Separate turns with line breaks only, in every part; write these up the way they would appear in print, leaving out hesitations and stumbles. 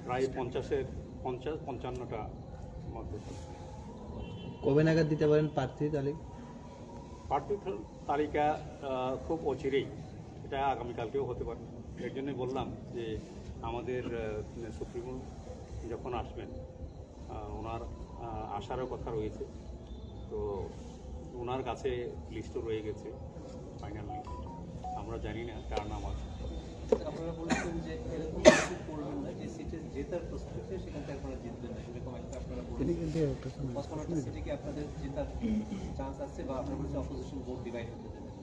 প্রায় 50-55টা মধ্যে।
কবে নাগাদ দিতে পারেন প্রার্থী তালিকা?
প্রার্থী তালিকা খুব অচিরেই, এটা আগামীকালকেও হতে পারে। এর জন্যই বললাম যে আমাদের সুপ্রিমো যখন আসবেন ওনার আসারও কথা রয়েছে, তো ওনার কাছে লিস্টও রয়ে গেছে, ফাইনাল লিস্ট। আমরা জানি না কার নাম আছে।
আপনারা বলেছেন যে এরকম কিছু করবেন না যে সিটে জেতার প্রস্তুতি সেখান থেকে আপনারা জিতবেন না, সেরকম একটা আপনারা বলেছেন। সিটে কি আপনাদের জেতার চান্স আছে বা আপনারা বলছেন অপোজিশন ভোট ডিভাইড হতে দেবেন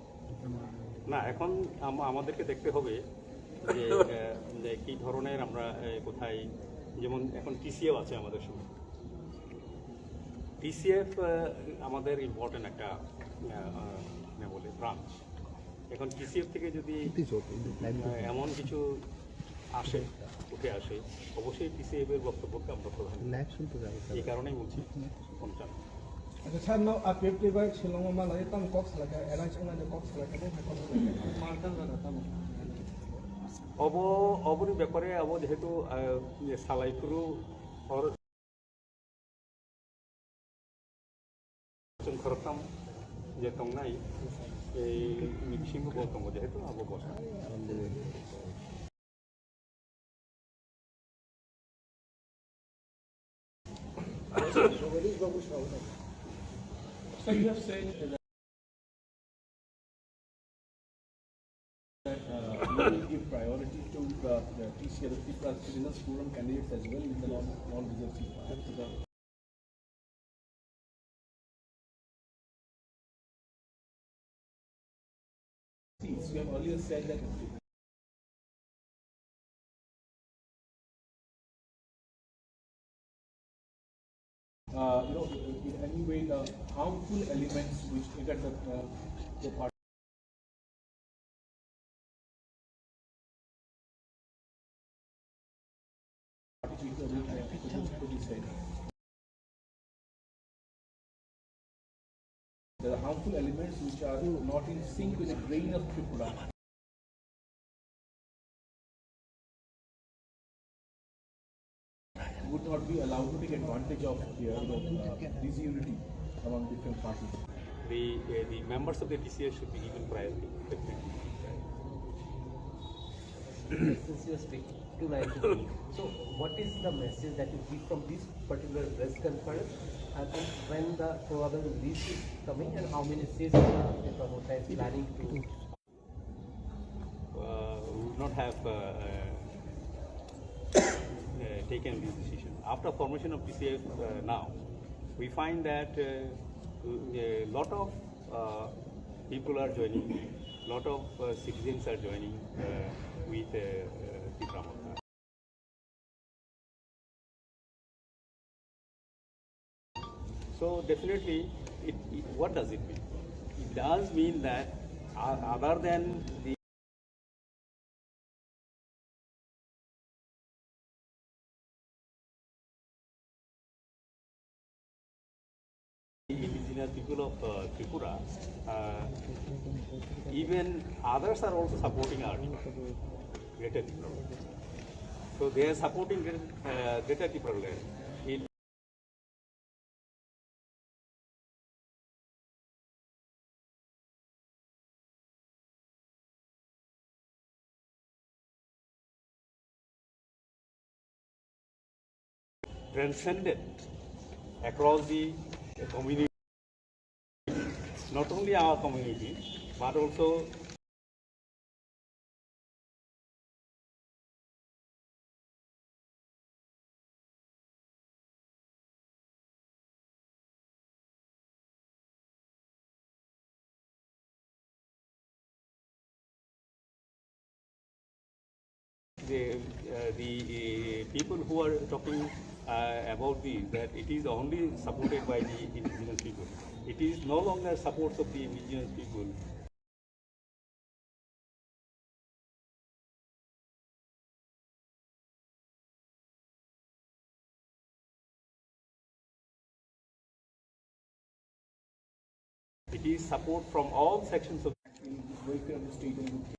না? এখন আমাদেরকে দেখতে হবে যে কী ধরনের আমরা কোথায়, যেমন এখন টিসিএফ আছে আমাদের সঙ্গে। টিসিএফ আমাদের ইম্পর্টেন্ট একটা বলে ব্রাঞ্চ। এখন টিসিএফ থেকে যদি এমন কিছু আসে, উঠে আসে, অবশ্যই টিসিএফ এর বক্তব্যকে আমরা প্রধান, এই কারণেই বলছি কোনটা।
Ada saya nak Ipft baik selama mana itu kok selaka, airlines orang kok selaka itu macam
অবনি ব্যাপারে যেহেতু সালাইপুরু খরতাম যে Wngnai এই মিক্সিং গৌতম যেহেতু বসা
So you have said that you will give priority to the TCL, the Tipra Citizens Forum candidates as well in the non-reserved seats. You have earlier said that in any way the harmful elements which trigger the party. There are harmful elements which are not in sync with the grain of Tipra. Would not be allowed to take advantage of disunity among different parties.
The members of the TCS should be given priority.
since you are speaking to like so what is the message that you give from this particular press conference and when the probable list is coming and how many seats Motha is planning to
We would not have taken this decision. After formation of TCF now, we find that a lot of people are joining, lot of citizens are joining with Tipra Motha. So definitely, what does it mean? It does mean that other than the indigenous people of Tripura, even others are also supporting our Greater Tipra. So they are supporting Greater Tipra in transcended across the community, not only our community, but also the people who are talking about that it is only supported by the indigenous people. It is no longer support of the indigenous people. It is support from all sections of
Welfare of the state and